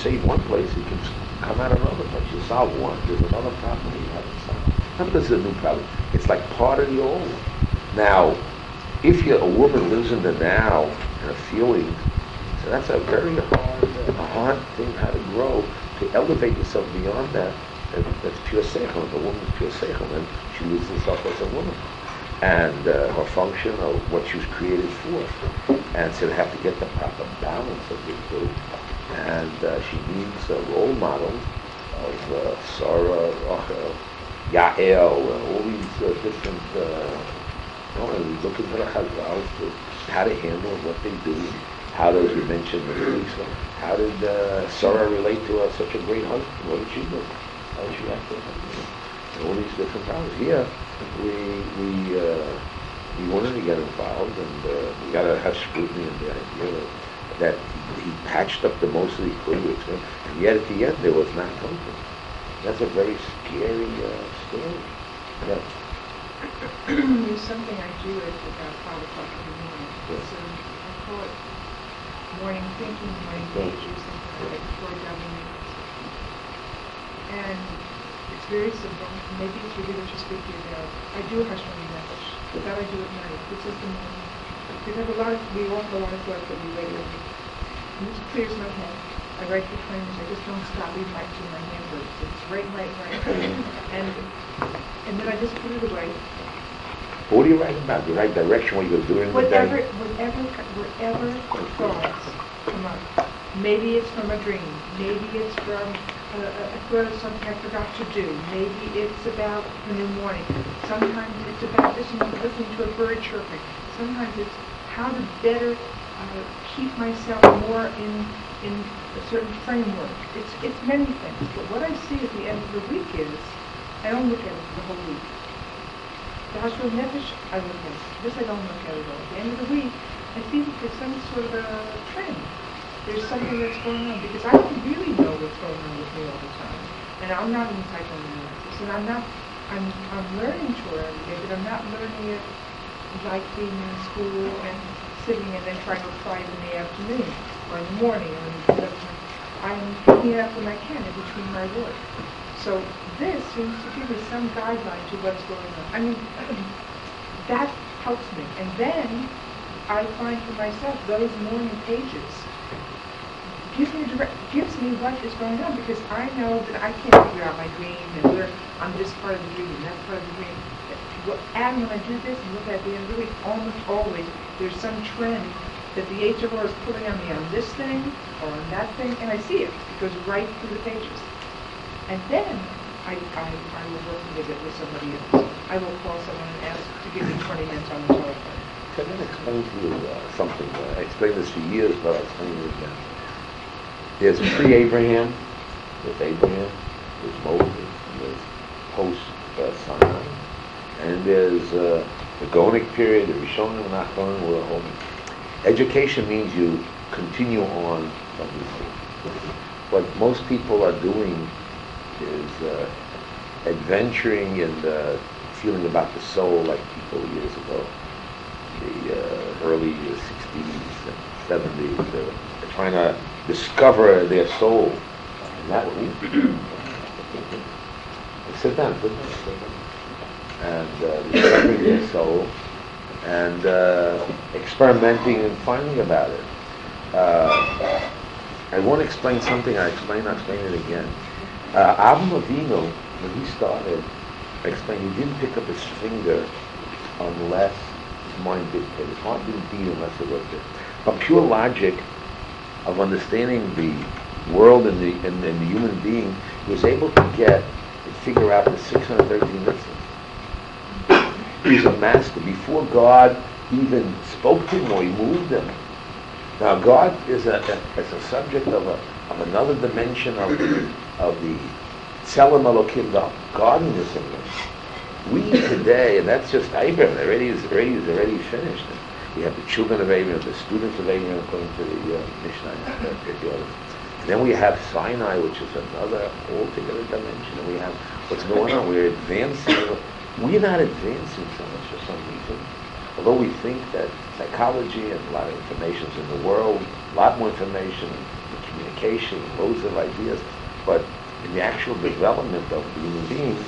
save one place, it can come out another place. You solve one, there's another problem you haven't solved. Not because it's a new problem. It's like part of the old. Now, if a woman lives in the now and a feeling, so that's a very hard thing how to grow, to elevate yourself beyond that. And that's pure seichel. If a woman's pure seichel, then she loses herself as a woman. And her function, or what she was created for. And so they have to get the proper balance of the two. And she needs role models of Sarah, Rachel, Yael, all these different, look into the Chazal, how to handle what they do, how does you mention the release, how did Sarah relate to such a great husband, what did she do, how did she act with him, and all these different problems. Here, we wanted to get involved, and we got to have scrutiny in the idea that he patched up the most that he could with him, and yet at the end there was not something. That's a very scary story. Yeah. There's something I do at about 5 o'clock in the morning. Yes. So I call it morning thinking, morning page, or something like before government. And it's very simple. Maybe it's really what you're speaking about. I do a Hashemani message, but that I do at night. This is the morning. Because we all have a lot of thoughts that we wait with. And this clears my head. I write for 20 minutes. I just don't stop even till my hand hurts. It's right. And then I just put it away. What do you write about? Do you write direction, what you're doing in the day? Whatever thoughts come up. Maybe it's from a dream. Maybe it's from a thought of something I forgot to do. Maybe it's about the new morning. Sometimes it's about listening to a bird chirping. Sometimes it's how to better keep myself more in a certain framework. It's many things. But what I see at the end of the week is, I don't look at it for the whole week. The Hashemani Nefesh, I look at it. This I don't look at it all. At the end of the week, I feel that there's some sort of a trend. There's something that's going on, because I don't really know what's going on with me all the time. And I'm not in psychoanalysis, and I'm learning Torah every day, but I'm not learning it like being in school and sitting and then trying to apply it in the afternoon, or in the morning, or in the afternoon. I'm picking it up when I can, in between my work. So this seems to give me some guideline to what's going on. I mean, that helps me. And then I find for myself those morning pages gives me what is going on, because I know that I can't figure out my dream and where I'm this part of the dream and that part of the dream. And when I do this and look at the end of the week, almost always there's some trend that the HRO is pulling on me on this thing or on that thing, and I see it. It goes right through the pages. And then I will work with it with somebody else. I will call someone and ask to give me 20 minutes on the telephone. Can I explain to you something? I explained this for years, but I'll explain it again. There's pre-Abraham, there's Abraham, there's Moses, and there's post-Sinai, and there's the Goenic period, the Rishonim and Achronim, we're home. Education means you continue on from this. What most people are doing is adventuring and feeling about the soul like people years ago, the early 60s and 70s. They're trying to discover their soul. And that sit down. And discovering their soul and experimenting and finding about it. I want to explain something. I'll explain it again. Avram Avinu, when he started, I explained he didn't pick up his finger unless his mind dictated. His heart didn't beat unless it looked at it. But pure logic of understanding the world and the human being, he was able to get and figure out the 613 mitzvahs. He's a master. Before God even spoke to him or he moved him. Now God is a subject of another dimension of the Tzelem Elokim, the godliness of him. We today, and that's just Abraham, is already finished. We have the children of Abraham, the students of Abraham, according to the Mishnah. And then we have Sinai, which is another altogether dimension. And we have what's going on. We're advancing. We're not advancing so much for some reason. Although we think that psychology and a lot of information is in the world, a lot more information, the education, loads of ideas, but in the actual development of human beings,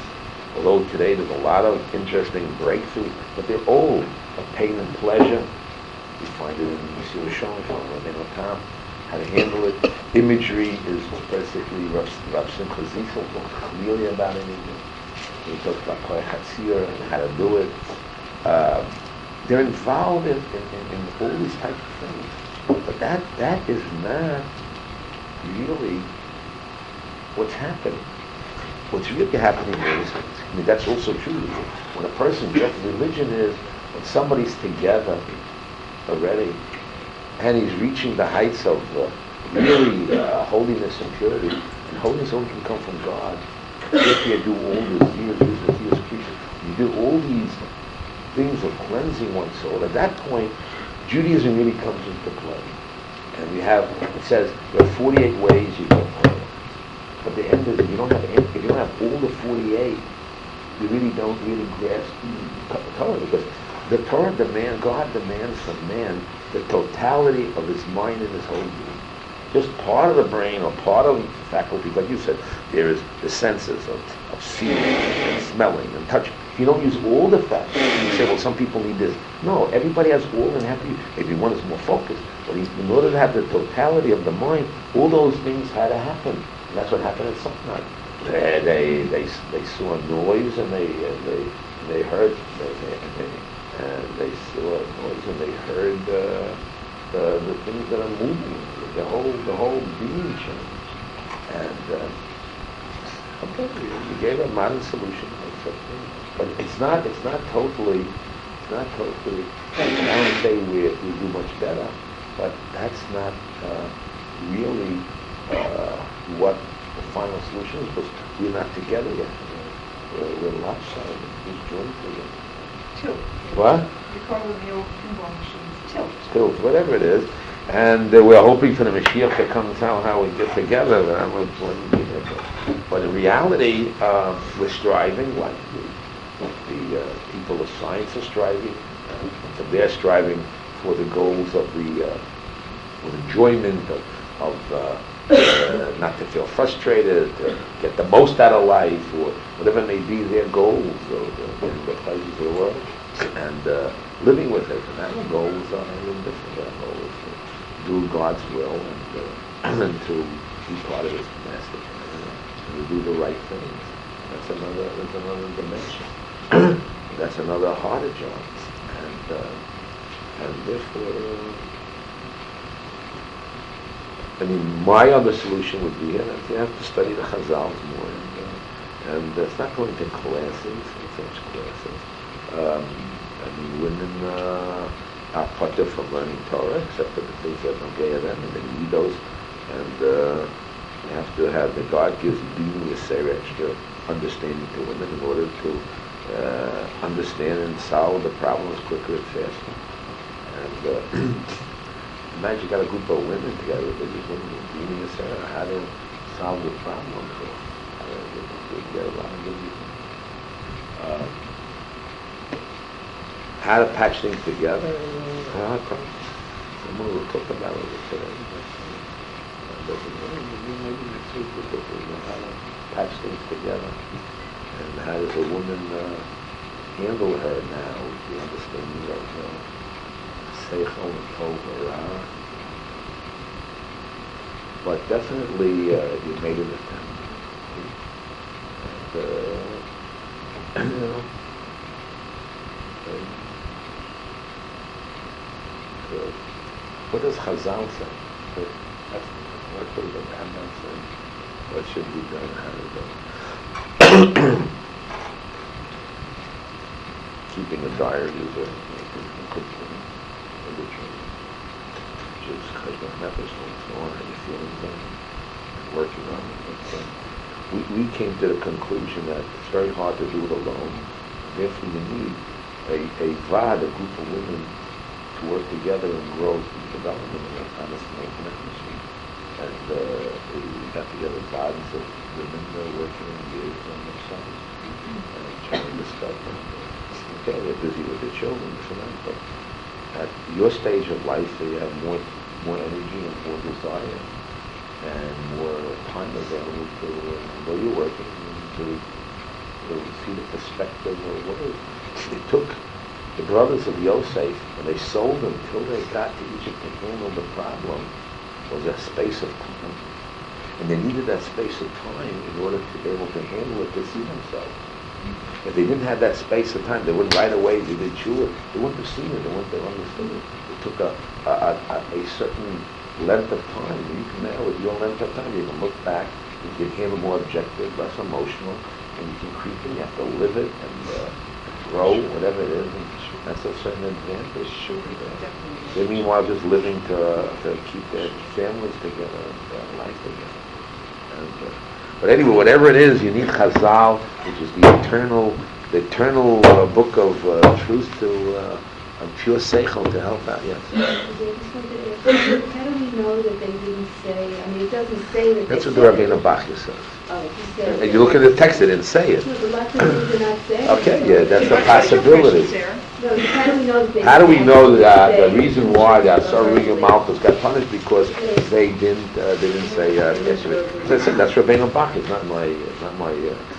although today there's a lot of interesting breakthroughs, but they're all of pain and pleasure. You find it in Shiur showing from Rabbi Tam, how to handle it. Imagery is basically Rav Simcha Zissel talks clearly about anything. He talks about Koy Hatzir and how to do it. They're involved in all these types of things. But that is not really what's happening. What's really happening is, I mean, that's also true. When a person, religion is when somebody's together already, and he's reaching the heights of really holiness and purity. And holiness only can come from God. If you do all this, you do all these things of cleansing one's soul. At that point, Judaism really comes into play. And we have, it says, there are 48 ways you can pray. But the end is, if you don't have all the 48, you really don't really grasp the Torah, because the Torah God demands from man the totality of his mind and his whole being. Just part of the brain or part of the faculties, like you said, there is the senses of seeing and smelling and touching. If you don't use all the faculties, you say, well, some people need this. No, everybody has all and have to. Maybe one is more focused, but in order to have the totality of the mind, all those things had to happen. And that's what happened at Sinai. They saw a noise and they heard. They saw a noise and they heard the things that are moving. The whole being changed. And okay, you gave a modern solution, but it's not totally. I don't say we do much better, but that's not really what the final solution is, because we're not together yet. We're lopsided. Who's joined together? Tilt. What? We call them the old pinball machines. Tilt, whatever it is. And we're hoping for the Mashiach to come and tell how we get together. But in reality, we're striving, like the people of science are striving. So they're striving for the goals of for enjoyment, of not to feel frustrated, to get the most out of life, or whatever may be their goals, or the pleasures of the world, and living with it. And our goals are a little different. Our goal is to do God's will and to be part of His master and to do the right things. That's another dimension. That's another heart of John's, and therefore. I mean, my other solution would be that you have to study the Chazals more, and it's not going to classes, such classes. I mean, women are potter from learning Torah, except for the things that don't get them, and they need those. And you have to have the God gives being a extra understanding to women in order to understand and solve the problems quicker and faster. And imagine you got a group of women together, religious women, being a Sarah, how to solve the problem. So get a lot of good people. How to patch things together, hard problem. Someone will talk about it today. Maybe next week we'll talk about how to patch things together. And how does a woman handle her now, the understanding of Seichel and Tov. But definitely you made an attempt. And, you know, what does Chazal say? That's what the Rambam said. What should be done, how to do it. Keeping a diary is a good thing. Just cheshbon nefesh, what's going on, how you feeling and working on it. We came to the conclusion that it's very hard to do it alone. Therefore, you need a vad, a group of women, to work together and grow the development of an honest connection. And we got together vads of women working in years on themselves and trying to discover. Okay, they're busy with their children, but at your stage of life, you have more energy and more desire and more time available to where you're working and to see the perspective of what it took the brothers of Yosef, when they sold him till they got to Egypt to handle the problem, was a space of time. And they needed that space of time in order to be able to handle it, to see themselves. If they didn't have that space of time, they wouldn't right away, they did Shiur, they wouldn't have seen it, they wouldn't have understood it. It took a certain length of time. You can now, with your length of time, you can look back, you can handle more objective, less emotional, and you can creep in, you have to live it and grow, whatever it is, and that's a certain advantage. Sure, definitely. They meanwhile just living to keep their families together, their life together. And, but anyway, whatever it is, you need Chazal, which is the eternal book of truth to pure seichel to help out. Yes. How do we know that they didn't say? I mean, it doesn't say that. That's they what the said Rabbeinu it. Bachya says. Oh, he said. And you look at the text; it didn't say it. No, but lots of things are not saying. Okay, yeah, that's a What's your possibility. question, Sarah? No, how do we know that they? How do we know that didn't the say reason it? why that Sarah Malchus got punished because they didn't say Yeshiva? As I said, that's Rabbeinu Bach. It's not my.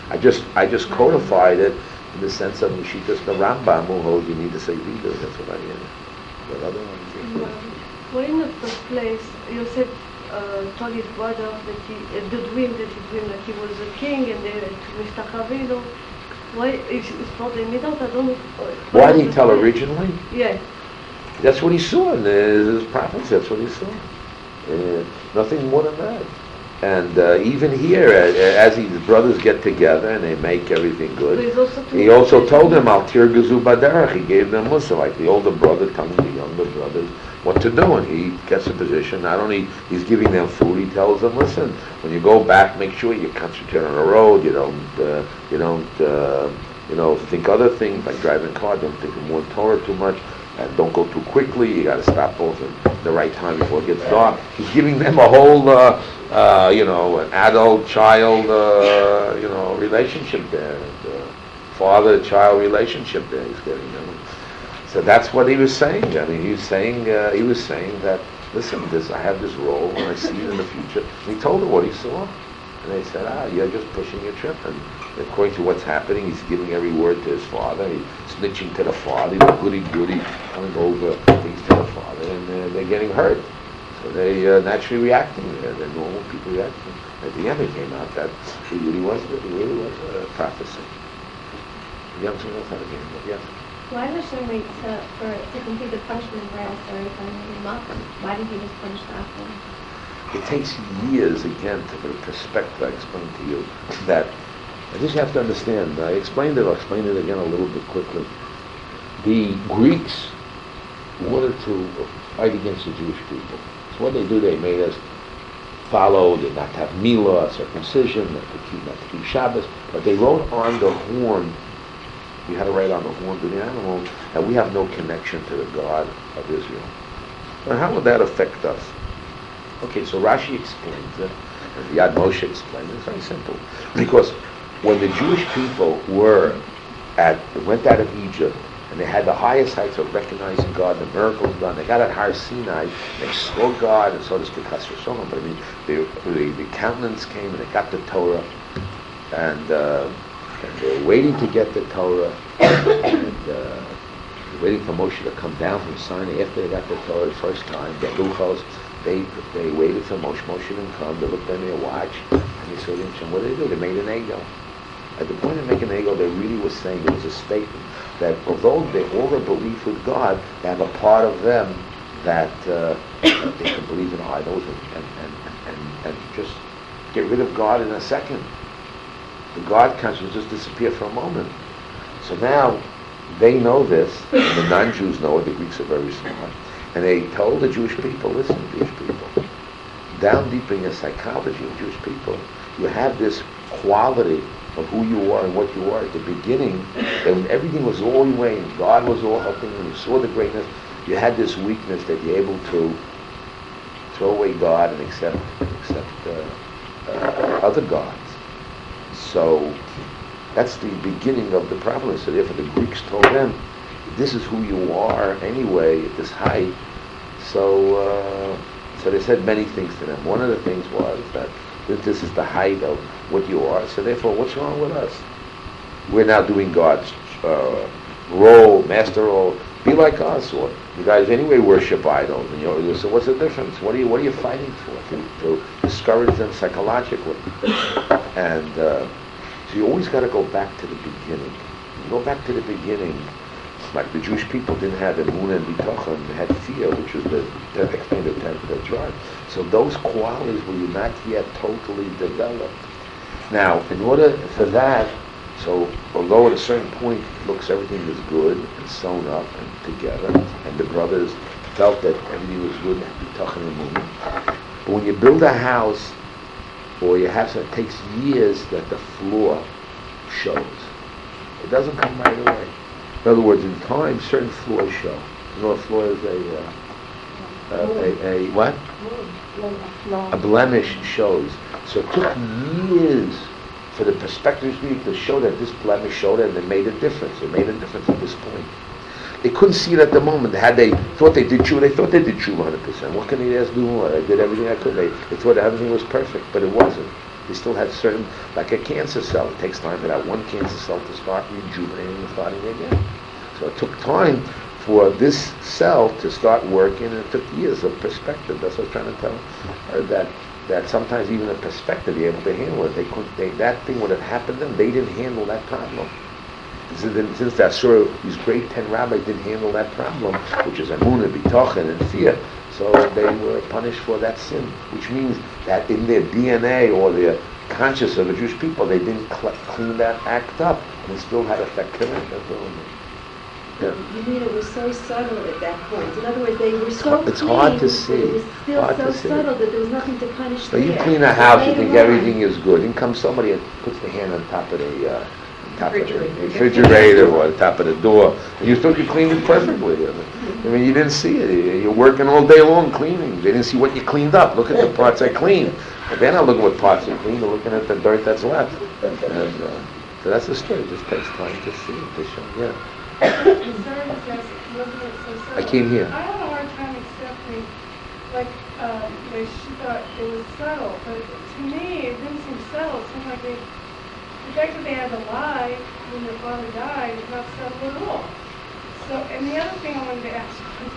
I just codified it in the sense of Mishitas the Rambam who holds you need to say reader. That's what I mean. But other ones. Well, in the first place, Yosef told his brother that the dream that he dreamed that he was a king and they to Mr. Why it's for the middle? I don't know. Why did he tell originally? Yeah. That's what he saw in his prophets. That's what he saw. Nothing more than that. And even here, as his brothers get together and they make everything good, he also told them, Al tirgazu baderach. He gave them mussar, like the older brother telling the younger brothers what to do. And he gets a position. Not only he's giving them food, he tells them, listen, when you go back, make sure you concentrate on the road. You don't think other things like driving a car. Don't think of more Torah too much. And don't go too quickly. You got to stop off at the right time before it gets dark. He's giving them a whole, an adult-child, relationship there, father-child relationship there. He's getting them. So that's what he was saying. I mean, he was saying that, listen, I have this role, and I see it in the future. And he told them what he saw, and they said, you're just pushing your trip. And according to what's happening, he's giving every word to his father. He's snitching to the father. He's goody-goody, telling over things to the father, and they're getting hurt. So they naturally reacting. They're normal people reacting. At the end, it came out that it really was a prophecy. The young someone else had a game, but yes. Why Hashem wait to complete the punishment by Sarah finding him up? Why didn't he just punish the apple? It takes years, again, to put a perspective. I explained to you that I just have to understand. I'll explain it again a little bit quickly. The Greeks wanted to fight against the Jewish people. So what they do, they made us follow, not to have milah, circumcision, not to keep Shabbos, but they wrote on the horn, we had to write on the horns of the animal, that we have no connection to the God of Israel. Now how would that affect us? Okay, so Rashi explains it, and Yad Moshe explains it. It's very simple. Because when the Jewish people went out of Egypt, and they had the highest heights of recognizing God, the miracles done, they got at Har Sinai, they saw God, and so to speak, but I mean, the countenance came, and they got the Torah, and they were waiting to get the Torah, and waiting for Moshe to come down from Sinai after they got the Torah the first time, get Luchos. They waited for Moshe. Moshe didn't come. They looked at their watch, and they saw him. What did they do? They made an ego. At the point of making an ego, they really were saying, it was a statement that although they all their belief with God, they have a part of them that they can believe in idols and just get rid of God in a second. The God consciousness just disappear for a moment. So now they know this, and the non-Jews know it. The Greeks are very smart. And they told the Jewish people, listen, Jewish people, down deep in your psychology of Jewish people, you have this quality of who you are and what you are. At the beginning, when everything was all your way and God was all helping you, and you saw the greatness, you had this weakness that you're able to throw away God and accept other gods. So that's the beginning of the problem. So therefore the Greeks told them, this is who you are anyway at this height. So So they said many things to them. One of the things was that this is the height of what you are. So therefore, what's wrong with us? We're now doing God's role, master role. Be like us, or you guys anyway worship idols. And so what's the difference? What are you fighting for? To discourage them psychologically. And so you always got to go back to the beginning. You go back to the beginning. Like the Jewish people didn't have emunah and bitachon, they had fear, which was the 10th tribe. So those qualities were not yet totally developed. Now, in order for that, so although at a certain point it looks everything is good and sewn up and together, and the brothers felt that everything was good and bitachon and emunah, but when you build a house, or you have something, it takes years that the floor shows. It doesn't come right away. In other words, in time, certain floors show. You know, a floor is a what? A blemish shows. So it took years for the perspectives to show that this blemish showed and it made a difference. It made a difference at this point. They couldn't see it at the moment. They thought they did tshuva 100%. What can they do? I did everything I could. They thought everything was perfect, but it wasn't. They still had certain, like a cancer cell. It takes time for that one cancer cell to start rejuvenating and starting again. So it took time for this cell to start working, and it took years of perspective. That's what I was trying to tell her, that sometimes even a perspective, they're able to handle it. That thing would have happened to them, they didn't handle that problem. Since that sort of, these great 10 rabbis didn't handle that problem, which is emunah, bitachon, and fear, so they were punished for that sin, which means that in their DNA or their consciousness of the Jewish people, they didn't clean that act up, and it still had effect to them. Yeah. You mean it was so subtle at that point? In other words, they were so It's clean, hard to see. It was still hard so to see. subtle that there was nothing to punish So you there. clean a house, you think Later on. everything is good. Then comes somebody and puts the hand on top of the refrigerator or the top of the door, and you thought you cleaned it perfectly. I mean, you didn't see it. You're working all day long cleaning. They didn't see what you cleaned up. Look at the parts I cleaned. But they're not looking at what parts you cleaned. They're looking at the dirt that's left. And, so that's the story. It just takes time to see it, to show. Yeah. I came here. I have a hard time accepting, she thought it was subtle, but to me, it didn't seem subtle. It seemed like the fact that they had to lie when their father died is not subtle at all. So, and the other thing I wanted to ask was,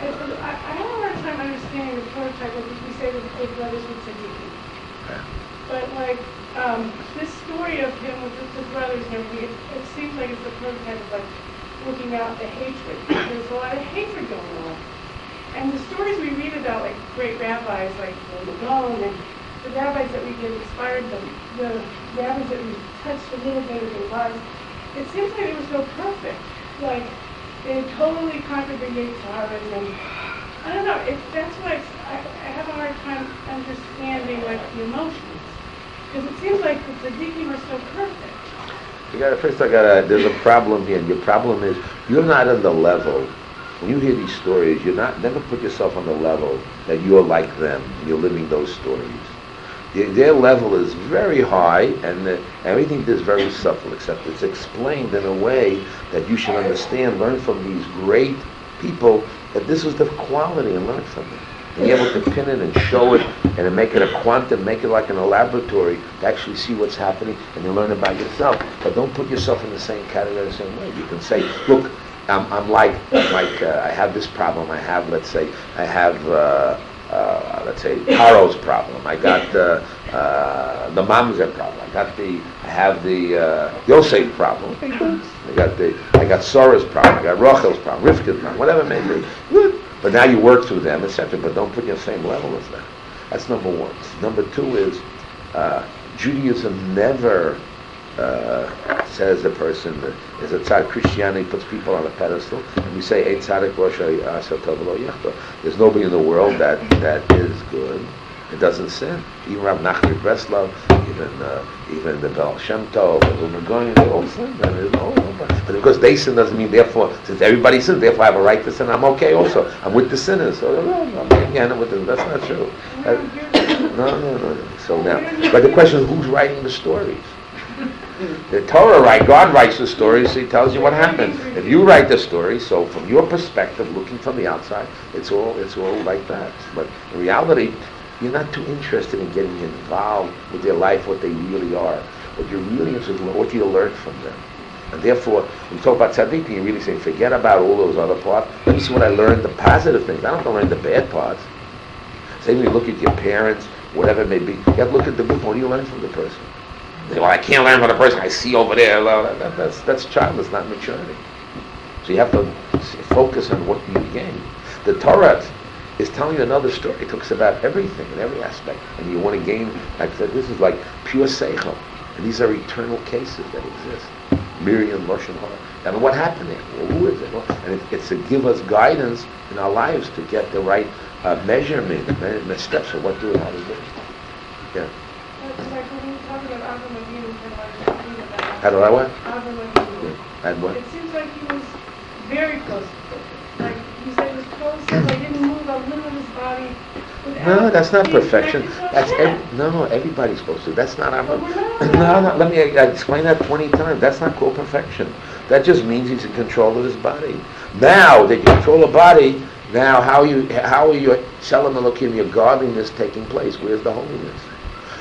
I have a hard time understanding the prototype of we say that the brothers with Tzaddikim. But this story of him with the brothers and everything, it seems like it's the prototype of looking out the hatred. There's a lot of hatred going on. And the stories we read about, like great rabbis like Goldstein and the rabbis that we get inspired them, the rabbis that we touched a little bit of their lives, it seems like it was so perfect. Like they totally conquered the Yetzaras, and I don't know. That's why I have a hard time understanding the emotions, because it seems like the tzaddikim are so perfect. There's a problem here, and your problem is you're not on the level. When you hear these stories, never put yourself on the level that you're like them, and you're living those stories. Their level is very high, and everything is very subtle, except it's explained in a way that you should understand, learn from these great people, that this was the quality, and learn from it. And be able to pin it and show it, and to make it a quantum, make it like in a laboratory, to actually see what's happening, and you learn about yourself. But don't put yourself in the same category the same way. You can say, look, I'm like I have this problem. I have, let's say, Paro's problem. I got the Mamzer problem. I have the Yosef problem. Okay, good. I got Sora's problem. I got Rachel's problem, Rivka's problem, whatever it may be. Good. But now you work through them, etc. But don't put you on the same level as them. That's number one. Number two is Judaism never says a person is a tzaddik. Christianity puts people on a pedestal, and we say ein tzaddik lo asher tov v'lo yachto. There's nobody in the world that is good. It doesn't sin. Even Rav Nachman Breslov, even the Baal Shem Tov, and Umagoyin, they all sin. But because they sin doesn't mean therefore, since everybody sins, therefore I have a right to sin. I'm okay also. I'm with the sinners. So I'm with them. That's not true. No. So now, but the question is, who's writing the stories? The Torah, God writes the story, so he tells you what happened. If you write the story, so from your perspective, looking from the outside, it's all like that. But in reality, you're not too interested in getting involved with their life, what they really are. What you're really interested in, what you learn from them. And therefore, when you talk about tzaddikim, you really say, forget about all those other parts. Let me see what I learned, the positive things. I don't have to learn the bad parts. Same when you look at your parents, whatever it may be. You have to look at the good. What do you learn from the person? You say, well, I can't learn from the person I see over there. That's childless, not maturity. So you have to focus on what you gain. The Torah is telling you another story. It talks about everything in every aspect. And you want to gain, like I said, this is like pure seichel. And these are eternal cases that exist. Miriam, Lashon Hara. And what happened there? Well, who is it? Well, and it's to give us guidance in our lives to get the right measurement, the steps of what do and how to do. Yeah. Like when you talk about Avram Avinu, kind of like talking about How do I what? Avram Avinu. Yeah. And what? It seems like he was very close to perfect. Like you said, he was close, like he didn't move a little of his body. No, that's not being perfection. connected to That's Hashem. no, everybody's supposed to. That's not our. But we're not. No, let me explain that 20 times. That's not called perfection. That just means he's in control of his body. Now that you control the body, now how are you Shalom Elokim, your godliness taking place? Where's the holiness?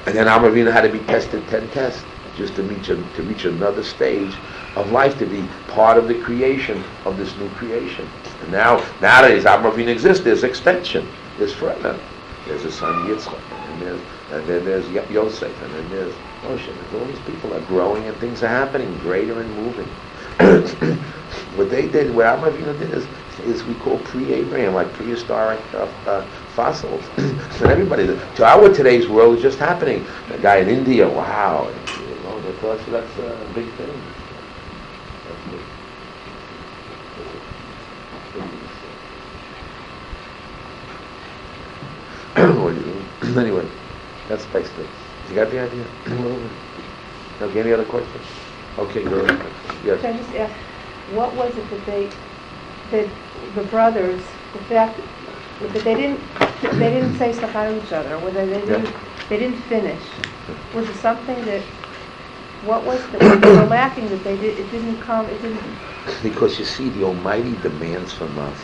And then Avram Avinu had to be tested 10 tests just to reach another stage of life, to be part of the creation of this new creation. And nowadays Avram Avinu exists. There's extension. There's further. There's a son Yitzchak, and then there's Yosef, and then there's Moshe. And all these people are growing, and things are happening, greater and moving. What they did, what Avram Avinu did, is we call pre-Abraham, like prehistoric fossils. And everybody, to our today's world, is just happening. The guy in India, wow, that's a big thing. Anyway, that's basically. You got the idea? Okay, any other questions? Okay, go ahead. Yes. Can I just ask, what was it that the brothers, the fact that they didn't say stuff out of each other, whether they didn't finish? Was it something that, what was that they were lacking that it didn't come? Because you see, the Almighty demands from us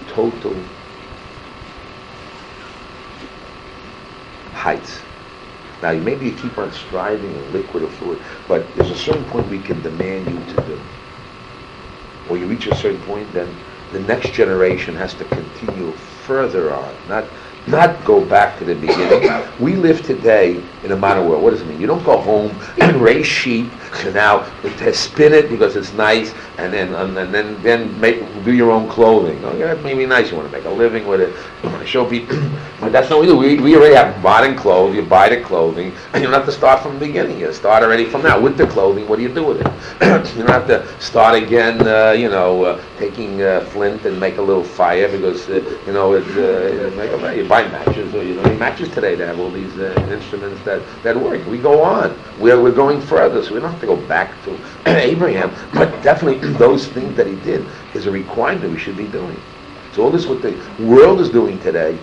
total heights. Now, maybe you keep on striving in liquid or fluid, but there's a certain point we can demand you to do. Or you reach a certain point, then the next generation has to continue further on, not go back to the beginning. We live today in a modern world. What does it mean? You don't go home and raise sheep and now spin it because it's nice, and then do your own clothing. Oh, yeah, that may be nice. You want to make a living with it. You want to show people. But that's not what we do. We already have modern clothes. You buy the clothing, and you don't have to start from the beginning. You start already from now with the clothing. What do you do with it? You don't have to start again. Taking flint and make a little fire because you buy matches, or matches today that have all these instruments that work. We go on. We're going further, so we don't have to go back to Abraham. But definitely those things that he did is a requirement we should be doing. So all this, what the world is doing today,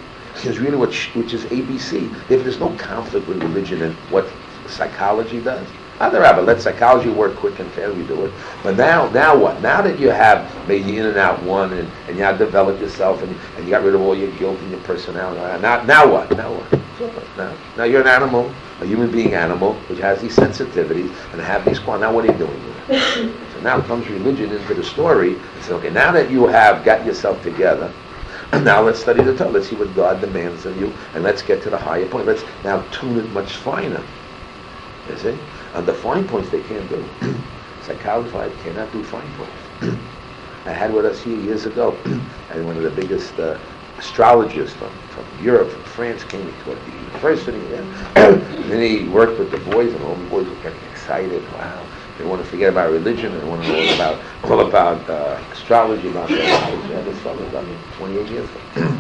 is really which is ABC. If there's no conflict with religion and what psychology does. Other Rabbi, let psychology work quick and fast, we do it. But now what? Now that you have maybe in and out one, and you have developed yourself, and you got rid of all your guilt and your personality. Now what? Now you're an animal, a human being animal, which has these sensitivities and have these qualities. Now what are you doing with it? So now comes religion into the story and says, okay, now that you have got yourself together, now let's study the Torah. Let's see what God demands of you, and let's get to the higher point. Let's now tune it much finer. You see? And the fine points they can't do. Psychology cannot do fine points. I had with us here years ago, and one of the biggest astrologers from Europe, from France, came to the university. And then he worked with the boys, and all the boys were getting excited. Wow. They want to forget about religion. They want to know all about astrology, about their lives. Yeah, this fellow got me 28 years ago.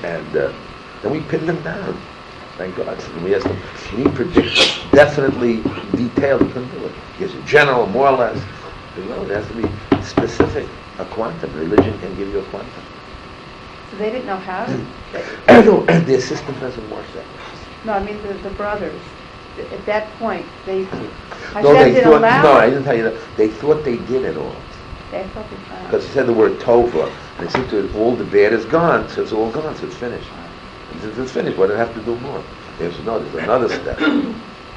And then we pinned them down. Thank God. And we asked them, can you predict definitely detailed? He couldn't do it. He gives you general, more or less. But no, it has to be specific. A quantum. Religion can give you a quantum. So they didn't know how to? No, their system doesn't work that way. No, I mean the brothers. at that point, No, Hashem they didn't thought, allow no, I it. didn't tell you that. They thought they did it all. They thought they found Because he said the word tova, and it seemed to all the bad is gone, so it's all gone, so it's finished. And since it's finished, what do I have to do more? There's another step.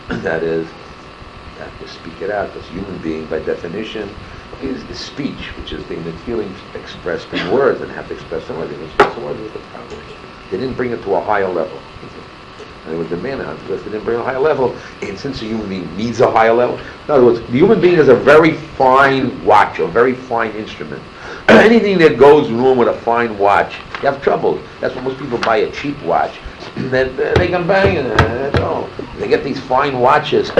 That is, you have to speak it out, because human being, by definition, is the speech, which is the feelings expressed in words, and have to express them words. They didn't express the words was the problem. They didn't bring it to a higher level. And they were demanding on it because they didn't bring it to a higher level. And since a human being needs a higher level, in other words, the human being is a very fine watch, a very fine instrument. Anything that goes wrong with a fine watch, you have trouble. That's why most people buy a cheap watch. Then they can bang it. That's all. They get these fine watches.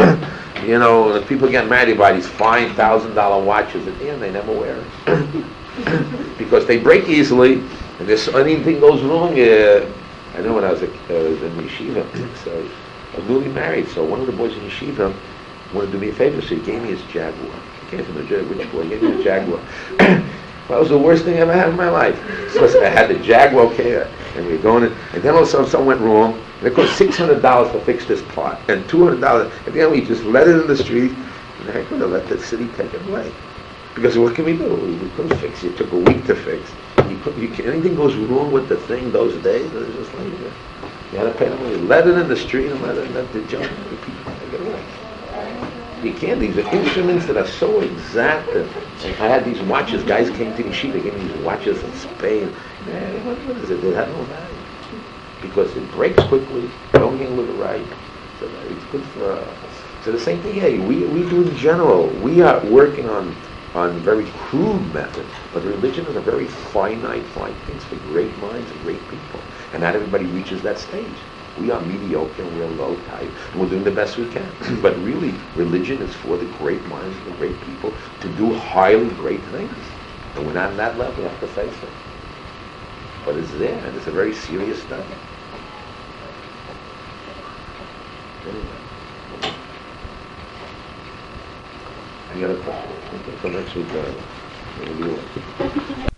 You know, if people get married, they buy these fine $1,000 watches. At the end, they never wear it because they break easily. And if anything goes wrong, I know when I was in Yeshiva, so I was newly married. So one of the boys in Yeshiva wanted to do me a favor, so he gave me his Jaguar. He came from the rich boy. He gave me his Jaguar. That was the worst thing I ever had in my life. So I had the Jaguar, okay, and we were going in, and then all of a sudden something went wrong, and it cost $600 to fix this part, and $200. At the end, we just let it in the street, and I could have let the city take it away. Because what can we do? We couldn't fix it. It took a week to fix. Anything goes wrong with the thing those days, it was just like, you had to pay the money. Let it in the street and let the junk, the people take it away. You can't. These are instruments that are so exact. And I had these watches. Guys came to the sheet. They gave me these watches in Spain. What is it? They have no value because it breaks quickly. Don't handle it right. So it's good for. So the same thing here. We do in general. We are working on very crude methods, but religion is a very finite thing. It's for great minds and great people, and not everybody reaches that stage. We are mediocre and we're low type, and we're doing the best we can. But really, religion is for the great minds and the great people to do highly great things. And we're not on that level, we have to face it. But it's there, and it's a very serious study. Anyway. Any other questions? Okay, so next week, we'll do it.